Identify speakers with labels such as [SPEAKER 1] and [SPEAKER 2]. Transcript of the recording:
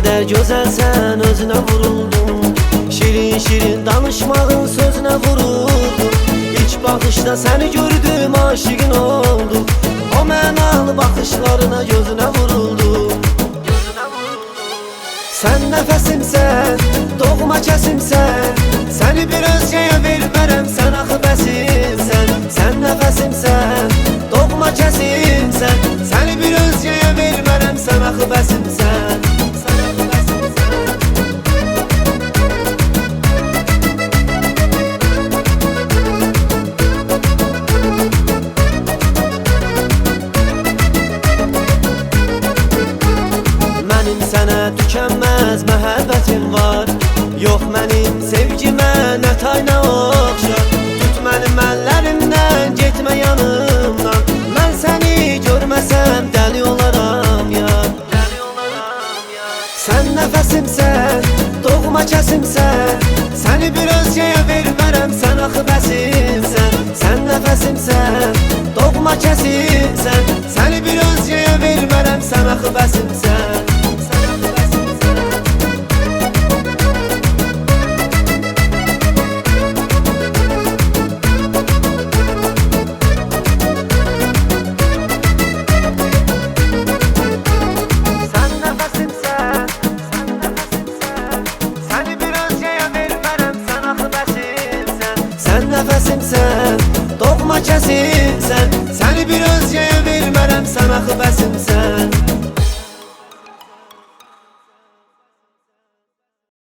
[SPEAKER 1] kadar güzelsen özüne vuruldum. Şirin şirin danışmağın sözüne vuruldum. İlk bakışta seni gördüm, aşığın oldum. O mənalı bakışlarına gözüne vuruldum. Sen nefesimsen, doğma kesimsen, seni bir özgeye vermərəm, sen axı bəsimsən. Sen nefesimsen, doğma kesimsen, seni bir özgeye vermərəm, sen axı bəsimsən. Mənim sənə tükənməz məhəbbətim var. Yox mənim sevgimə nə tay nə oxşar. Tut mənim əllərimdən, getmə yanımdan. Mən səni görməsəm dəli olaram yar. Sən nəfəsimsən, doğma kəsimsən, səni bir özgəyə vermərəm, sən axı bəsimsən. Sən nəfəsimsən, doğma kəsimsən, səni bir özgəyə vermərəm, sən axı bəsimsən.